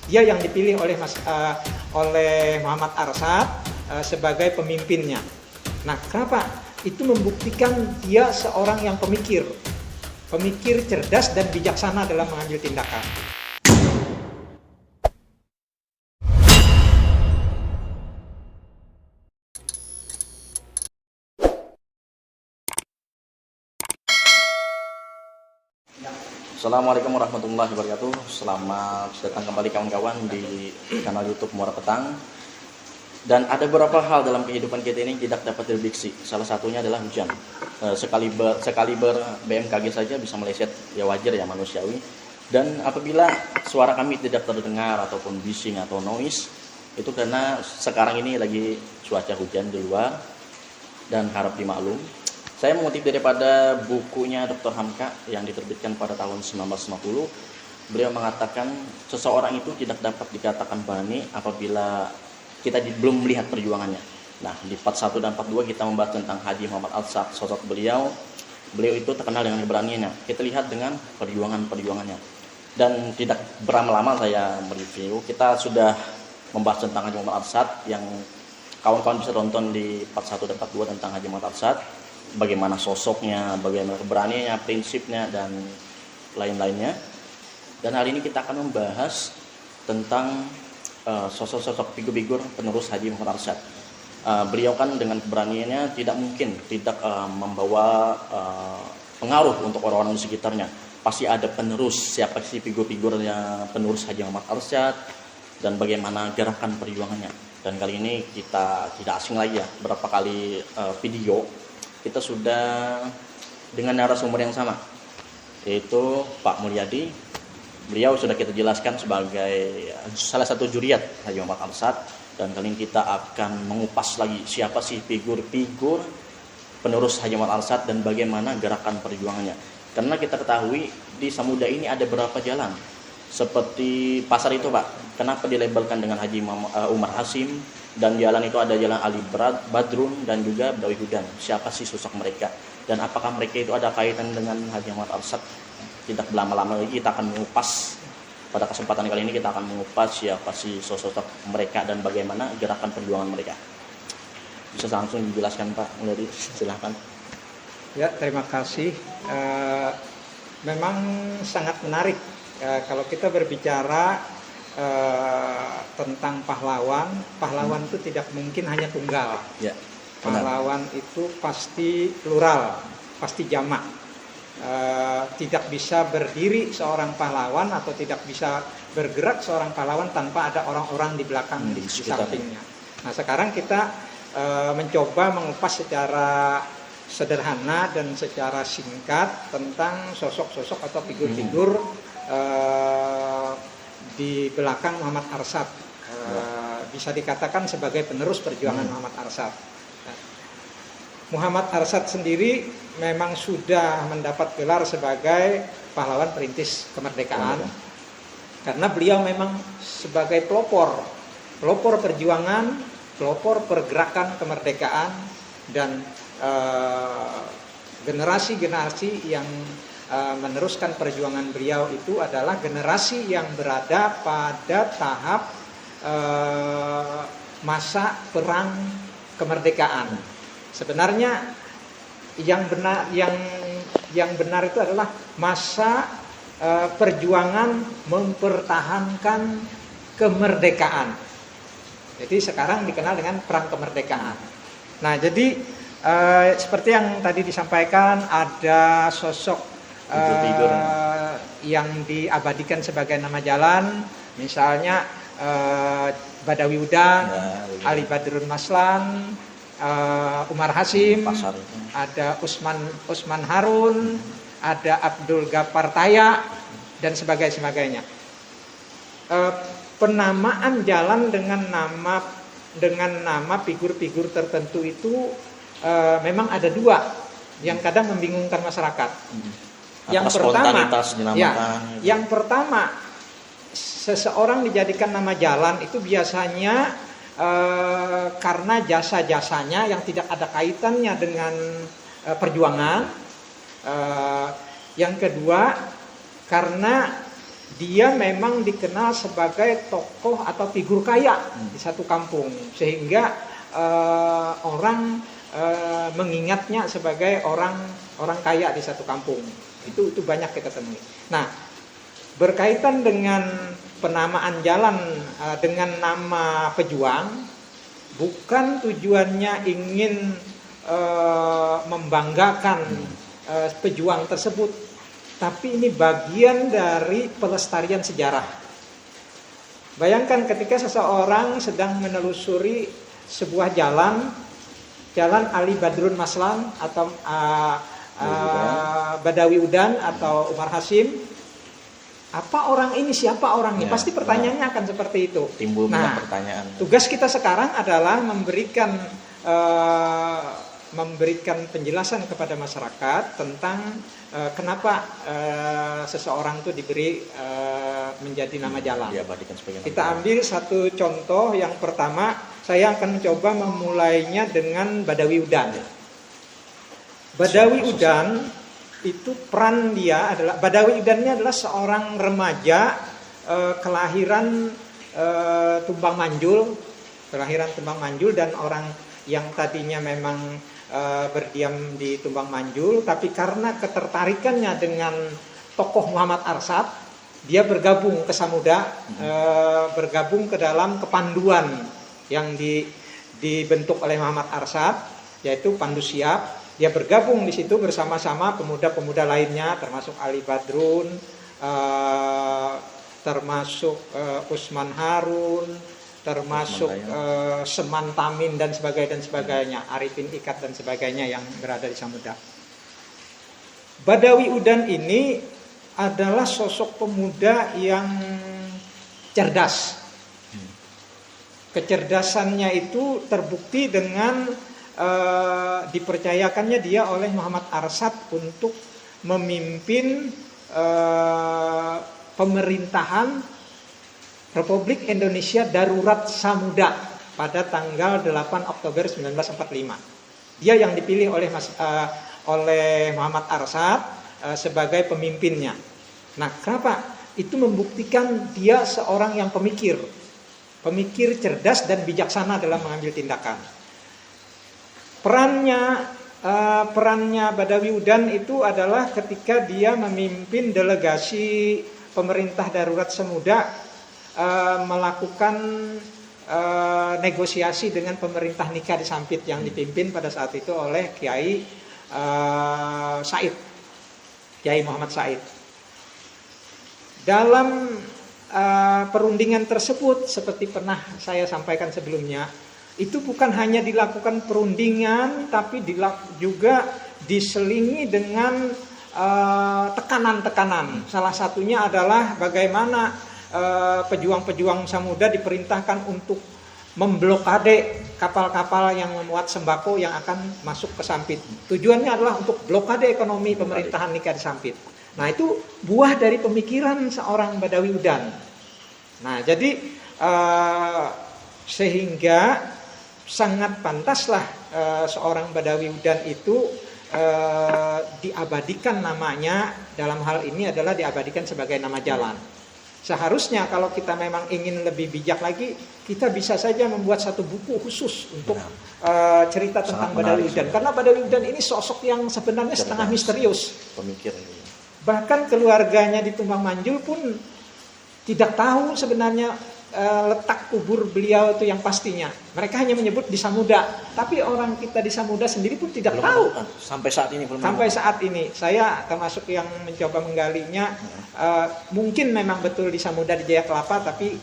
dia yang dipilih oleh Muhammad Arsad sebagai pemimpinnya. Nah, kenapa? Itu membuktikan dia seorang yang pemikir cerdas dan bijaksana dalam mengambil tindakan. Assalamualaikum warahmatullahi wabarakatuh. Selamat datang kembali kawan-kawan di kanal YouTube Muara Petang. Dan ada beberapa hal dalam kehidupan kita ini tidak dapat diprediksi. Salah satunya adalah hujan. Sekaliber BMKG saja bisa meleset, ya wajar ya, manusiawi. Dan apabila suara kami tidak terdengar ataupun bising atau noise, itu karena sekarang ini lagi cuaca hujan di luar dan harap dimaklum. Saya mengutip daripada bukunya Dr. Hamka yang diterbitkan pada tahun 1950. Beliau mengatakan seseorang itu tidak dapat dikatakan berani apabila kita belum melihat perjuangannya. Nah, di part 1 dan part 2 kita membahas tentang Haji Muhammad Arsad, sosok beliau. Beliau itu terkenal dengan keberaniannya. Kita lihat dengan perjuangannya. Dan tidak berlama-lama saya mereview. Kita sudah membahas tentang Haji Muhammad Arsad yang kawan-kawan bisa tonton di part 1 dan part 2 tentang Haji Muhammad Arsad. Bagaimana sosoknya, bagaimana keberaniannya, prinsipnya, dan lain-lainnya. Dan hari ini kita akan membahas tentang sosok-sosok figur-figur penerus Haji Muhammad Arsad. Beliau kan dengan keberaniannya tidak mungkin tidak membawa pengaruh untuk orang-orang di sekitarnya. Pasti ada penerus, siapa sih figur-figurnya penerus Haji Muhammad Arsad dan bagaimana gerakan perjuangannya. Dan kali ini kita tidak asing lagi ya, berapa kali video kita sudah dengan narasumber yang sama, yaitu Pak Mulyadi. Beliau sudah kita jelaskan sebagai salah satu juriat Haji Muhammad Arsad, dan kali ini kita akan mengupas lagi siapa sih figur-figur penerus Haji Muhammad Arsad dan bagaimana gerakan perjuangannya. Karena kita ketahui di Samudra ini ada beberapa jalan, seperti pasar itu Pak, kenapa dilabelkan dengan Haji Umar Hasim, dan jalan itu ada jalan Ali Badrun dan juga Badawi Hudan. Siapa sih sosok mereka dan apakah mereka itu ada kaitan dengan Haji Muhammad Arsad? Tidak berlama-lama lagi kita akan mengupas. Pada kesempatan kali ini kita akan mengupas siapa sih sosok mereka dan bagaimana gerakan perjuangan mereka. Bisa langsung dijelaskan Pak Mulyadi, silahkan. Ya, terima kasih. Memang sangat menarik kalau kita berbicara tentang pahlawan itu tidak mungkin hanya tunggal. Ya, pahlawan itu pasti plural, pasti jamak. Tidak bisa berdiri seorang pahlawan atau tidak bisa bergerak seorang pahlawan tanpa ada orang-orang di belakang di sampingnya. Nah, sekarang kita mencoba mengupas secara sederhana dan secara singkat tentang sosok-sosok atau figur-figur di belakang Muhammad Arsad, bisa dikatakan sebagai penerus perjuangan Muhammad Arsad. Muhammad Arsad sendiri memang sudah mendapat gelar sebagai pahlawan perintis kemerdekaan, karena beliau memang sebagai pelopor perjuangan, pelopor pergerakan kemerdekaan, dan generasi-generasi yang meneruskan perjuangan beliau itu adalah generasi yang berada pada tahap masa perang kemerdekaan. Sebenarnya yang benar itu adalah masa perjuangan mempertahankan kemerdekaan. Jadi sekarang dikenal dengan perang kemerdekaan. Nah, jadi seperti yang tadi disampaikan, ada sosok yang diabadikan sebagai nama jalan, misalnya Badawi Hudan, Ali Badrun Maslan, Umar Hasim, ada Usman Harun, ada Abdul Ghaffar Taya, dan sebagainya. Penamaan jalan dengan nama figur-figur tertentu itu memang ada dua yang kadang membingungkan masyarakat. Yang pertama, seseorang dijadikan nama jalan itu biasanya karena jasa-jasanya yang tidak ada kaitannya dengan perjuangan. Yang kedua, karena dia memang dikenal sebagai tokoh atau figur kaya di satu kampung, sehingga orang mengingatnya sebagai orang kaya di satu kampung. Itu banyak kita temui. Nah, berkaitan dengan penamaan jalan dengan nama pejuang, bukan tujuannya ingin membanggakan pejuang tersebut, tapi ini bagian dari pelestarian sejarah. Bayangkan ketika seseorang sedang menelusuri sebuah jalan Ali Badrun Maslan atau Badawi Udan atau Umar Hasim, apa orang ini, siapa orang ini? Pasti pertanyaannya akan seperti itu. Timbul banyak pertanyaan. Tugas kita sekarang adalah memberikan penjelasan kepada masyarakat tentang kenapa seseorang itu diberi menjadi nama jalan. Kita ambil satu contoh. Yang pertama, saya akan mencoba memulainya dengan Badawi Udan. Badawi Udan itu peran dia adalah, Badawi Udan ini adalah seorang remaja kelahiran Tumbang Manjul, dan orang yang tadinya memang berdiam di Tumbang Manjul, tapi karena ketertarikannya dengan tokoh Muhammad Arsad, dia bergabung ke Samuda, bergabung ke dalam kepanduan yang dibentuk oleh Muhammad Arsad, yaitu Pandu Siap. Dia bergabung di situ bersama-sama pemuda-pemuda lainnya, termasuk Ali Badrun, termasuk Usman Harun, termasuk Seman Tamin dan sebagainya, Arifin Ikat dan sebagainya yang berada di Samuda. Badawi Udan ini adalah sosok pemuda yang cerdas. Kecerdasannya itu terbukti dengan dipercayakannya dia oleh Muhammad Arsad untuk memimpin pemerintahan Republik Indonesia Darurat Samuda pada tanggal 8 Oktober 1945. Dia yang dipilih oleh Muhammad Arsad sebagai pemimpinnya. Nah, kenapa? Itu membuktikan dia seorang yang pemikir cerdas dan bijaksana dalam mengambil tindakan. Perannya Badawi Udan itu adalah ketika dia memimpin delegasi pemerintah darurat Samuda melakukan negosiasi dengan pemerintah Nika di Sampit yang dipimpin pada saat itu oleh Kiai Muhammad Said. Dalam perundingan tersebut, seperti pernah saya sampaikan sebelumnya, itu bukan hanya dilakukan perundingan, tapi juga diselingi dengan tekanan-tekanan. Salah satunya adalah bagaimana pejuang-pejuang Samuda diperintahkan untuk memblokade kapal-kapal yang memuat sembako yang akan masuk ke Sampit. Tujuannya adalah untuk blokade ekonomi pemerintahan Nika di Sampit. Nah, itu buah dari pemikiran seorang Badawi Udan. Nah, jadi sehingga sangat pantaslah seorang Badawi Udan itu diabadikan namanya, dalam hal ini adalah diabadikan sebagai nama jalan. Seharusnya kalau kita memang ingin lebih bijak lagi, kita bisa saja membuat satu buku khusus untuk cerita tentang Badawi Udan. Karena Badawi Udan ini sosok yang sebenarnya setengah misterius. Pemikir. Bahkan keluarganya di Tumbang Manjul pun tidak tahu sebenarnya letak kubur beliau itu yang pastinya. Mereka hanya menyebut di Samuda, tapi orang kita di Samuda sendiri pun tidak tahu. Sampai saat ini belum. Sampai saat ini saya termasuk yang mencoba menggalinya. Mungkin memang betul di Samuda di Jaya Kelapa, tapi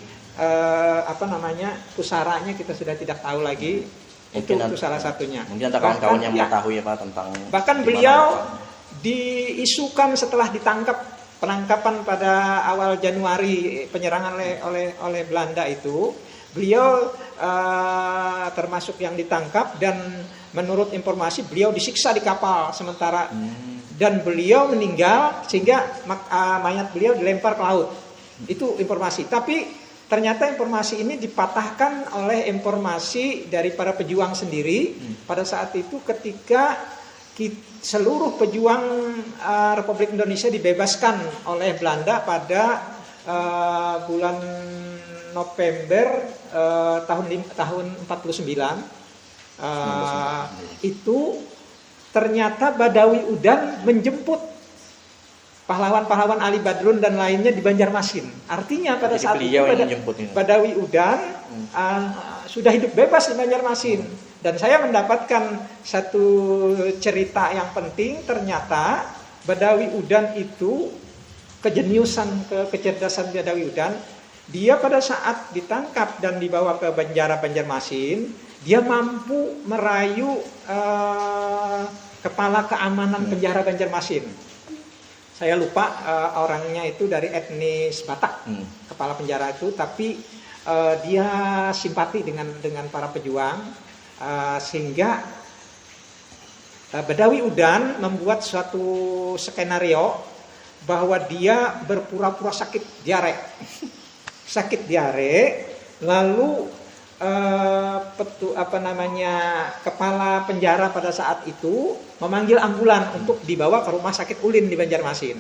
pusaranya kita sudah tidak tahu lagi. Itu salah satunya. Mungkin ada kawan-kawan yang mengetahui ya Pak tentang. Bahkan beliau diisukan setelah ditangkap. Penangkapan pada awal Januari, penyerangan oleh Belanda itu, beliau termasuk yang ditangkap, dan menurut informasi beliau disiksa di kapal sementara, dan beliau meninggal sehingga mayat beliau dilempar ke laut. Itu informasi. Tapi ternyata informasi ini dipatahkan oleh informasi dari para pejuang sendiri pada saat itu ketika seluruh pejuang Republik Indonesia dibebaskan oleh Belanda pada bulan November tahun 49 itu ternyata Badawi Udan menjemput pahlawan-pahlawan Ali Badrun dan lainnya di Banjarmasin. Artinya pada saat itu Badawi Udan sudah hidup bebas di Banjarmasin. Dan saya mendapatkan satu cerita yang penting, ternyata Badawi Udan itu kejeniusan, kecerdasan Badawi Udan, dia pada saat ditangkap dan dibawa ke penjara Banjarmasin, dia mampu merayu kepala keamanan penjara Banjarmasin. Saya lupa orangnya itu dari etnis Batak, kepala penjara itu, tapi dia simpati dengan para pejuang, sehingga Badawi Udan membuat suatu skenario bahwa dia berpura-pura sakit diare, lalu kepala penjara pada saat itu memanggil ambulan untuk dibawa ke rumah sakit Ulin di Banjarmasin.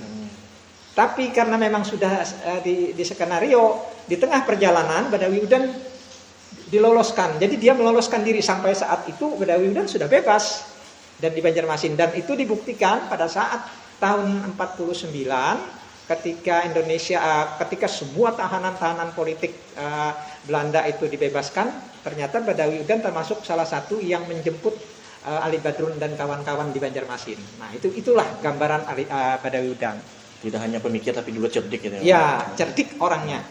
Tapi karena memang sudah di skenario, di tengah perjalanan Badawi Udan diloloskan. Jadi dia meloloskan diri, sampai saat itu Badawi Udan sudah bebas dan di Banjarmasin, dan itu dibuktikan pada saat tahun 49 ketika semua tahanan-tahanan politik Belanda itu dibebaskan, ternyata Badawi Udan termasuk salah satu yang menjemput Ali Badrun dan kawan-kawan di Banjarmasin. Nah, itulah gambaran Badawi Udan. Tidak hanya pemikir tapi juga cerdik gitu. Ya, cerdik orangnya.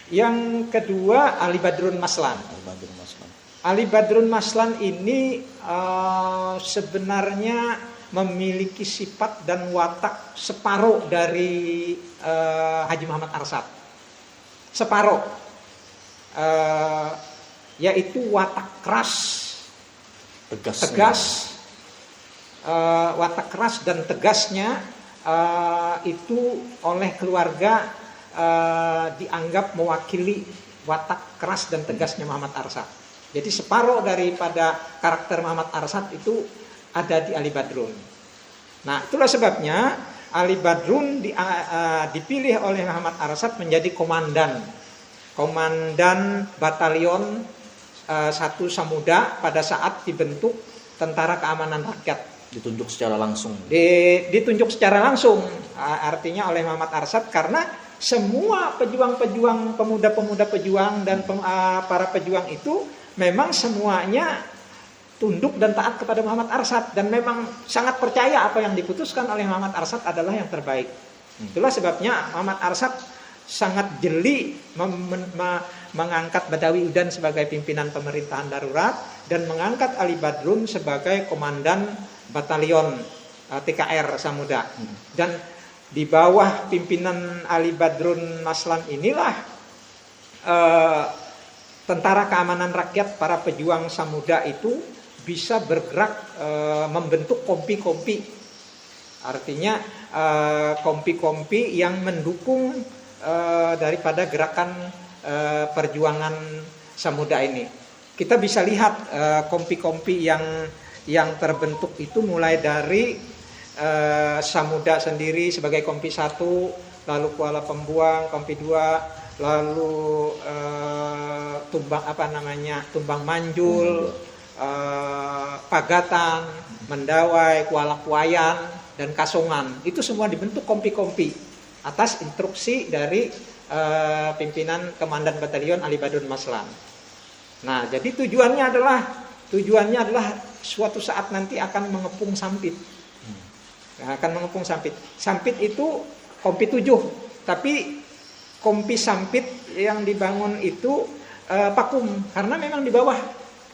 Yang kedua Ali Badrun Maslan. Ali Badrun Maslan ini sebenarnya memiliki sifat dan watak separuh dari Haji Muhammad Arsad. Separuh. Yaitu watak keras, tegas, watak keras dan tegasnya itu oleh keluarga dianggap mewakili watak keras dan tegasnya Muhammad Arsad. Jadi separuh daripada karakter Muhammad Arsad itu ada di Ali Badrun. Nah, itulah sebabnya Ali Badrun dipilih oleh Muhammad Arsad menjadi komandan batalion 1 Samuda pada saat dibentuk Tentara Keamanan Rakyat. Ditunjuk secara langsung. Ditunjuk secara langsung, artinya oleh Muhammad Arsad, karena semua pejuang-pejuang, pemuda-pemuda pejuang dan para pejuang itu memang semuanya tunduk dan taat kepada Muhammad Arsad, dan memang sangat percaya apa yang diputuskan oleh Muhammad Arsad adalah yang terbaik. Itulah sebabnya Muhammad Arsad sangat jeli mengangkat Badawi Udan sebagai pimpinan pemerintahan darurat dan mengangkat Ali Badrun sebagai komandan batalion TKR Samuda. Dan di bawah pimpinan Ali Badrun Maslan inilah Tentara Keamanan Rakyat, para pejuang Samuda itu bisa bergerak membentuk kompi-kompi. Artinya kompi-kompi yang mendukung daripada gerakan perjuangan Samuda ini. Kita bisa lihat kompi-kompi yang terbentuk itu mulai dari Samuda sendiri sebagai kompi 1, lalu Kuala Pembuang kompi 2, lalu Tumbang Manjul, Pagatan, Mendawai, Kuala Kuayan dan Kasongan. Itu semua dibentuk kompi-kompi atas instruksi dari pimpinan Komandan Batalion Ali Badrun Maslan. Nah, jadi tujuannya adalah suatu saat nanti akan mengepung Sampit. Sampit itu kompi 7, tapi kompi Sampit yang dibangun itu vakum karena memang di bawah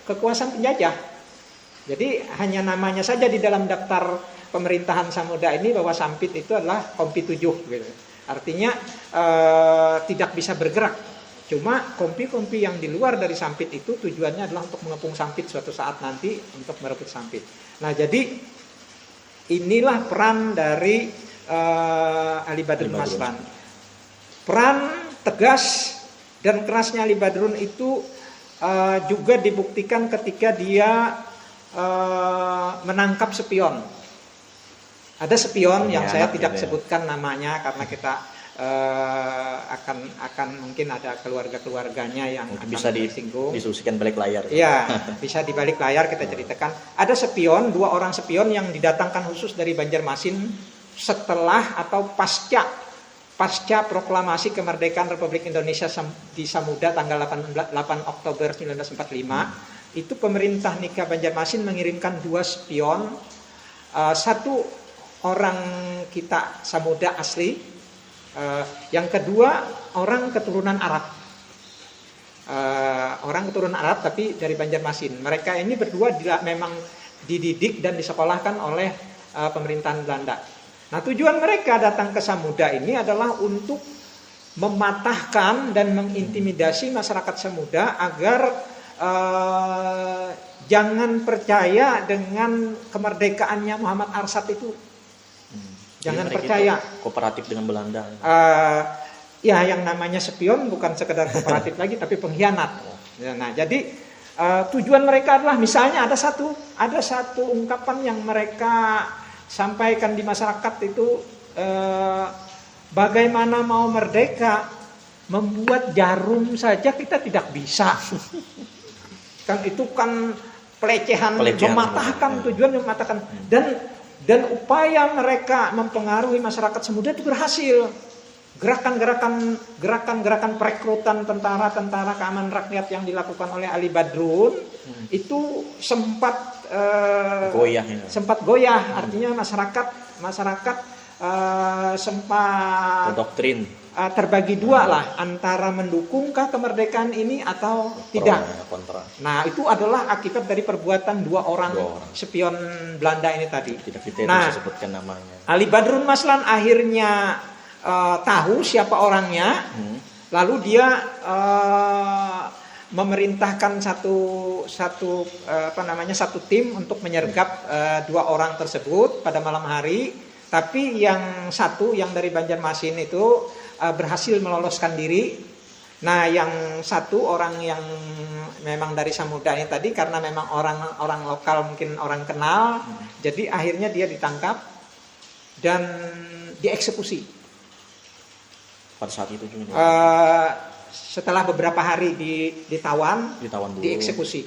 kekuasaan penjajah. Jadi hanya namanya saja di dalam daftar pemerintahan Samuda ini bahwa Sampit itu adalah kompi 7 gitu. Artinya tidak bisa bergerak. Cuma kompi-kompi yang di luar dari Sampit itu tujuannya adalah untuk mengepung Sampit suatu saat nanti, untuk merebut Sampit. Nah, jadi inilah peran dari Ali Badrun Maslan. Peran tegas dan kerasnya Ali Badrun itu juga dibuktikan ketika dia menangkap spion. Ada spion yang saya tidak sebutkan namanya karena kita akan mungkin ada keluarganya yang mungkin akan bisa disinggung. Diskusikan balik layar. Iya, bisa di balik layar kita ceritakan. Ada spion, 2 orang spion yang didatangkan khusus dari Banjarmasin setelah atau pasca proklamasi kemerdekaan Republik Indonesia di Samudra tanggal 8 Oktober 1945. Itu pemerintah Nika Banjarmasin mengirimkan 2 spion, 1 orang kita Samudra asli, yang kedua orang keturunan Arab, tapi dari Banjarmasin. Mereka ini berdua memang dididik dan disekolahkan oleh pemerintahan Belanda. Nah, tujuan mereka datang ke Samudra ini adalah untuk mematahkan dan mengintimidasi masyarakat Samudra agar jangan percaya dengan kemerdekaannya Muhammad Arsad itu. Jangan percaya. Kooperatif dengan Belanda. Ya, yang namanya spion bukan sekedar kooperatif lagi, tapi pengkhianat. Nah, jadi tujuan mereka adalah, misalnya ada satu ungkapan yang mereka sampaikan di masyarakat itu, bagaimana mau merdeka, membuat jarum saja kita tidak bisa. Kan itu kan pelecehan mematahkan, tujuan mematahkan. Dan upaya mereka mempengaruhi masyarakat Samudra itu berhasil. Gerakan-gerakan perekrutan tentara keamanan rakyat yang dilakukan oleh Ali Badrun itu sempat goyah. Artinya masyarakat sempat doktrin terbagi 2 lah, antara mendukungkah kemerdekaan ini atau tidak. Kontra. Nah, itu adalah akibat dari perbuatan 2 orang spion Belanda ini tadi. Tidak bisa sebutkan namanya. Ali Badrun Maslan akhirnya tahu siapa orangnya, lalu dia memerintahkan satu tim untuk menyergap 2 orang tersebut pada malam hari. Tapi yang dari Banjarmasin itu berhasil meloloskan diri. Nah, yang satu orang yang memang dari Samudra ini tadi, karena memang orang lokal, mungkin orang kenal, jadi akhirnya dia ditangkap dan dieksekusi. Pada saat itu juga. Setelah beberapa hari ditawan dulu. Dieksekusi.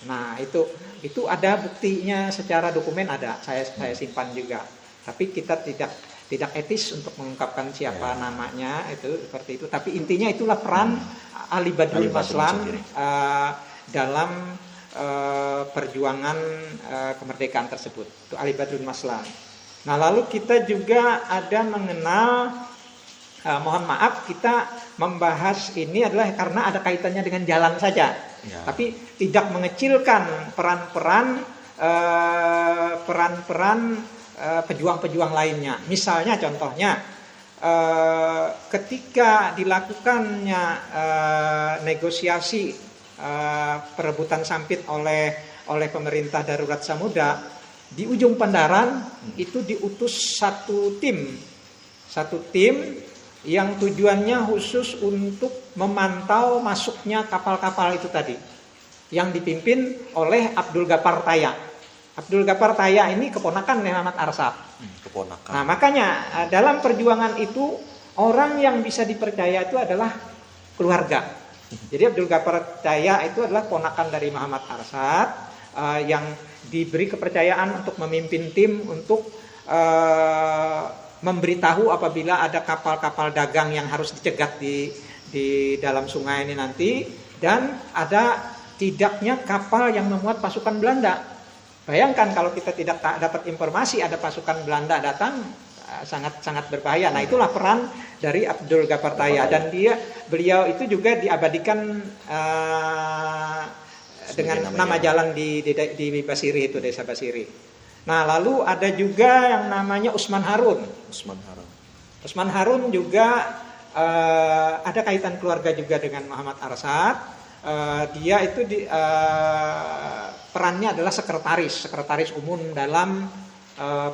Nah, itu ada buktinya secara dokumen, ada. Saya simpan juga. Tapi kita tidak etis untuk mengungkapkan siapa namanya, itu seperti itu. Tapi intinya itulah peran Ali Badrun Maslan dalam perjuangan kemerdekaan tersebut. Itu Ali Badrun Maslan. Nah, lalu kita juga ada mengenal, mohon maaf kita membahas ini adalah karena ada kaitannya dengan jalan saja, tapi tidak mengecilkan peran-peran pejuang-pejuang lainnya. Misalnya contohnya ketika dilakukannya negosiasi perebutan Sampit oleh pemerintah darurat Samudra, di ujung Pandaran itu diutus satu tim yang tujuannya khusus untuk memantau masuknya kapal-kapal itu tadi, yang dipimpin oleh Abdul Ghaffar Taya. Abdul Ghaffar Taya ini keponakan Muhammad Arsad. Nah, makanya dalam perjuangan itu orang yang bisa dipercaya itu adalah keluarga. Jadi Abdul Ghaffar Taya itu adalah ponakan dari Muhammad Arsad yang diberi kepercayaan untuk memimpin tim untuk memberitahu apabila ada kapal-kapal dagang yang harus dicegat di dalam sungai ini nanti, dan ada tidaknya kapal yang memuat pasukan Belanda. Bayangkan kalau kita tidak dapat informasi ada pasukan Belanda datang, sangat berbahaya. Nah, itulah peran dari Abdul Ghaffar Taya, dan beliau itu juga diabadikan dengan nama jalan di Basiri, itu Desa Basiri. Nah, lalu ada juga yang namanya Usman Harun. Usman Harun juga ada kaitan keluarga juga dengan Muhammad Arsad. Dia itu perannya adalah sekretaris umum dalam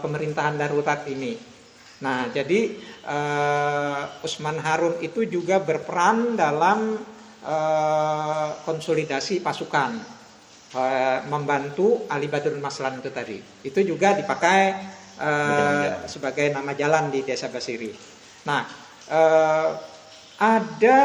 pemerintahan darurat ini. Nah, jadi Usman Harun itu juga berperan dalam konsolidasi pasukan, membantu Ali Badrun Maslan itu tadi. Itu juga dipakai sebagai nama jalan di Desa Basiri. Nah, ada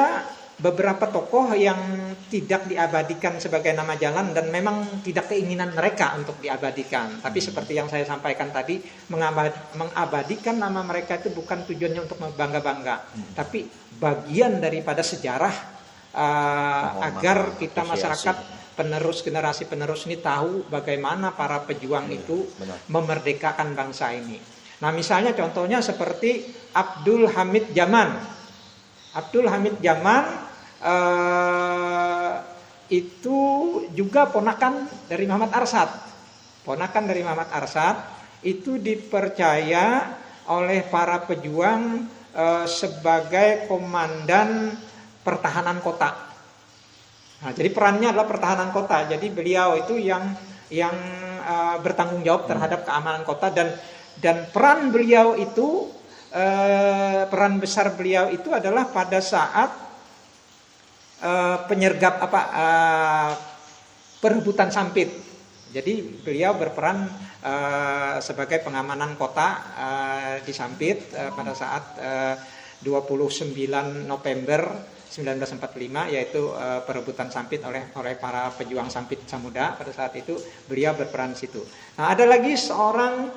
beberapa tokoh yang tidak diabadikan sebagai nama jalan dan memang tidak keinginan mereka untuk diabadikan. Tapi seperti yang saya sampaikan tadi, mengabadikan nama mereka itu bukan tujuannya untuk membangga-bangga, tapi bagian daripada sejarah agar kita masyarakat generasi penerus ini tahu bagaimana para pejuang itu memerdekakan bangsa ini. Nah, misalnya contohnya seperti Abdul Hamid Jaman. Abdul Hamid Jaman itu juga ponakan dari Muhammad Arsad. Ponakan dari Muhammad Arsad itu dipercaya oleh para pejuang sebagai komandan pertahanan kota. Nah, jadi perannya adalah pertahanan kota. Jadi beliau itu yang bertanggung jawab terhadap keamanan kota, dan peran beliau itu peran besar beliau itu adalah pada saat penyergap perebutan Sampit. Jadi beliau berperan sebagai pengamanan kota di Sampit pada saat 29 November 1945, yaitu perebutan Sampit oleh para pejuang Sampit Samuda. Pada saat itu beliau berperan di situ. Nah, ada lagi seorang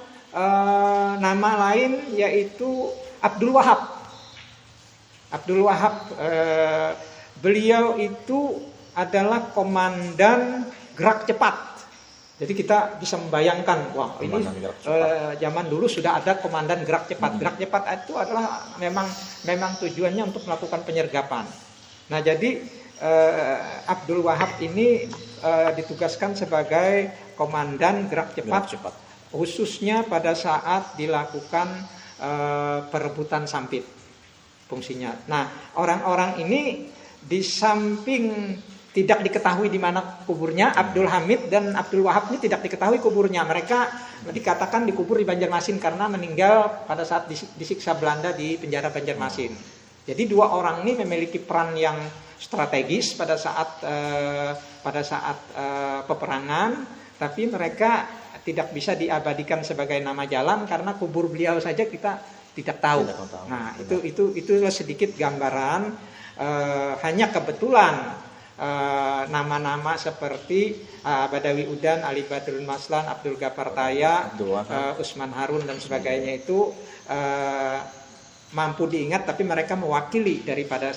nama lain yaitu Abdul Wahab. Abdul Wahab beliau itu adalah komandan gerak cepat. Jadi kita bisa membayangkan, wah ini zaman dulu sudah ada komandan gerak cepat. Gerak cepat itu adalah memang tujuannya untuk melakukan penyergapan. Nah, jadi Abdul Wahab ini ditugaskan sebagai komandan gerak cepat, khususnya pada saat dilakukan perebutan Sampit fungsinya. Nah, orang-orang ini di samping tidak diketahui di mana kuburnya, Abdul Hamid dan Abdul Wahab ini tidak diketahui kuburnya. Mereka dikatakan dikubur di Banjarmasin karena meninggal pada saat disiksa Belanda di penjara Banjarmasin. Jadi dua orang ini memiliki peran yang strategis pada saat peperangan, tapi mereka tidak bisa diabadikan sebagai nama jalan karena kubur beliau saja kita tidak tahu. Nah, itu sedikit gambaran. Hanya kebetulan nama-nama seperti Badawi Udan, Ali Badrul Maslan, Abdul Ghaffar Taya, Usman Harun dan sebagainya itu mampu diingat, tapi mereka mewakili daripada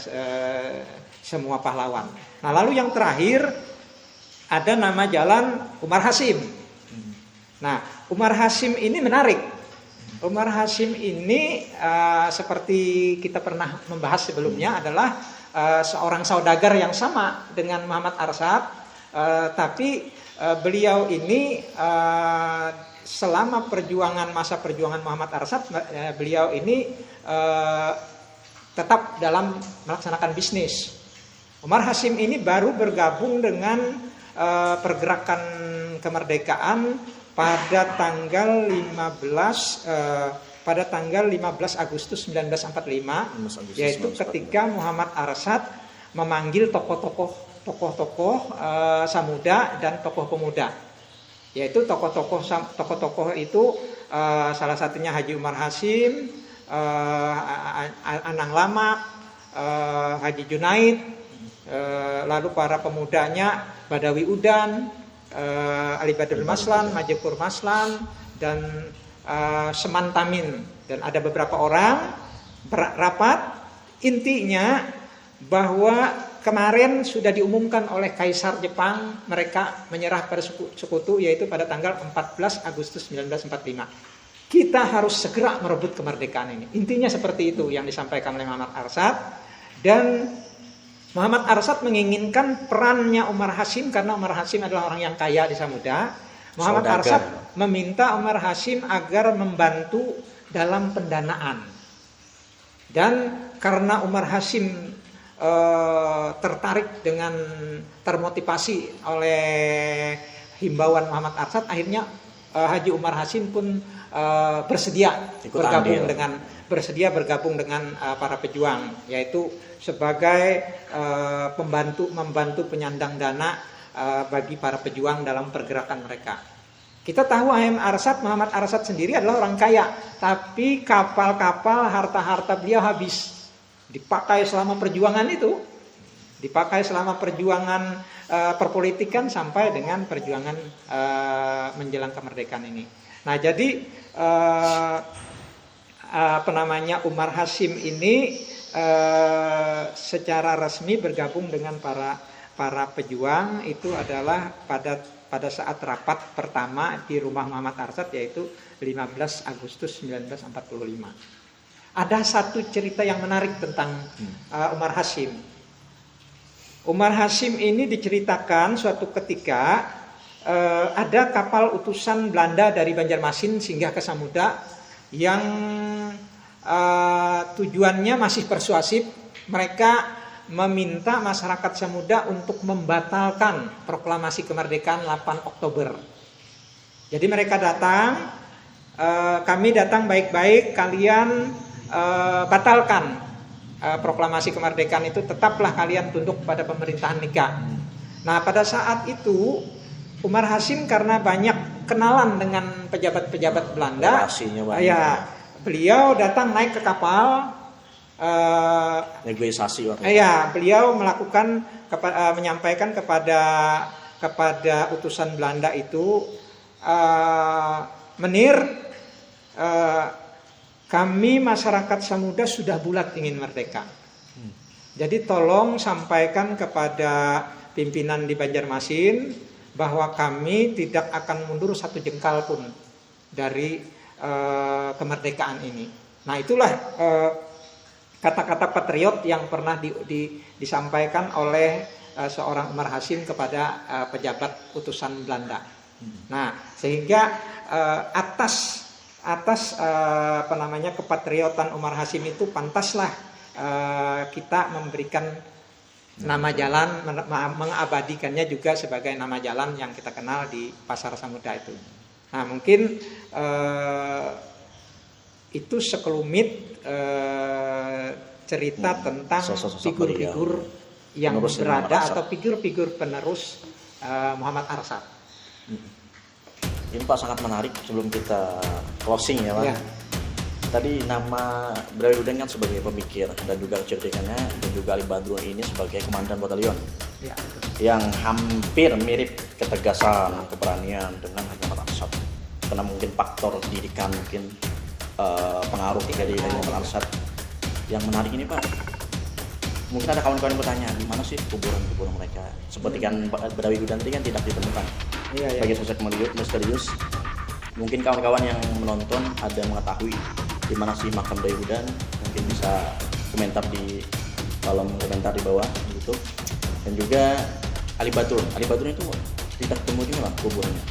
semua pahlawan. Nah, lalu yang terakhir ada nama jalan Umar Hasim. Nah, Umar Hasim ini menarik. Umar Hasim ini seperti kita pernah membahas sebelumnya adalah seorang saudagar yang sama dengan Muhammad Arsad, tapi beliau ini selama masa perjuangan Muhammad Arsad, beliau ini tetap dalam melaksanakan bisnis. Umar Hasim ini baru bergabung dengan pergerakan kemerdekaan pada tanggal 15 Agustus 1945, yaitu ketika Muhammad Arsad memanggil tokoh-tokoh Samuda dan tokoh pemuda. Yaitu tokoh-tokoh itu salah satunya Haji Umar Hasim, Anang Lamak, Haji Junaid, lalu para pemudanya Badawi Udan, Ali Badrul Maslan, Majapur Maslan, dan Seman Tamin, dan ada beberapa orang rapat. Intinya bahwa kemarin sudah diumumkan oleh Kaisar Jepang mereka menyerah pada sekutu, yaitu pada tanggal 14 Agustus 1945. Kita harus segera merebut kemerdekaan ini. Intinya seperti itu yang disampaikan oleh Muhammad Arsad, dan Muhammad Arsad menginginkan perannya Umar Hasim karena Umar Hasim adalah orang yang kaya di Samuda. Muhammad Arsad meminta Umar Hasim agar membantu dalam pendanaan. Dan karena Umar Hasim termotivasi oleh himbauan Muhammad Arsad, akhirnya Haji Umar Hasim pun bersedia bergabung dengan para pejuang, yaitu sebagai membantu penyandang dana bagi para pejuang dalam pergerakan mereka. Kita tahu Muhammad Arsad sendiri adalah orang kaya, tapi kapal-kapal, harta-harta beliau habis. dipakai selama perjuangan itu, dipakai selama perjuangan perpolitikan sampai dengan perjuangan menjelang kemerdekaan ini. Nah, jadi Umar Hasyim ini secara resmi bergabung dengan para pejuang itu adalah pada saat rapat pertama di rumah Muhammad Arsad, yaitu 15 Agustus 1945. Ada satu cerita yang menarik tentang Umar Hasyim. Umar Hasyim ini diceritakan suatu ketika ada kapal utusan Belanda dari Banjarmasin singgah ke Samudra yang tujuannya masih persuasif. Mereka meminta masyarakat Samudra untuk membatalkan proklamasi kemerdekaan 8 Oktober. Jadi mereka datang, kami datang baik-baik, kalian batalkan proklamasi kemerdekaan itu, tetaplah kalian tunduk pada pemerintahan Nika. Nah, pada saat itu Umar Hasyim karena banyak kenalan dengan pejabat-pejabat Belanda, ya, beliau datang naik ke kapal, negosiasi. Ya, beliau melakukan menyampaikan kepada utusan Belanda itu, Menir, kami masyarakat Samudra sudah bulat ingin merdeka. Jadi tolong sampaikan kepada pimpinan di Banjarmasin bahwa kami tidak akan mundur satu jengkal pun dari kemerdekaan ini. Nah, itulah kata-kata patriot yang pernah disampaikan oleh seorang Umar Hasyim kepada pejabat utusan Belanda. Nah, sehingga atas kepatriotan Umar Hasyim itu pantaslah kita memberikan nama jalan, mengabadikannya juga sebagai nama jalan yang kita kenal di Pasar Samudra itu. Nah, mungkin itu sekelumit cerita tentang figur-figur yang berada atau figur-figur penerus Muhammad Arsad. Ini Pak sangat menarik. Sebelum kita closing ya Pak, tadi nama Brawi Udan kan sebagai pemikir dan juga cerdikannya, dan juga Ali Badrun ini sebagai komandan batalion yang hampir mirip ketegasan, keberanian dengan Muhammad Arsad, karena mungkin faktor didikan, mungkin pengaruh dari Muhammad Arsad. Yang menarik ini Pak, mungkin ada kawan-kawan yang bertanya, di mana sih kuburan mereka? Seperti kan Brawi Udan tadi kan tidak ditemukan. Sebagai sosok misterius, mungkin kawan-kawan yang menonton ada mengetahui di mana sih makam Brawi Udan, mungkin bisa komentar di kolom komentar di bawah gitu. Dan juga Ali Badrun itu tidak ketemu di mana kuburannya.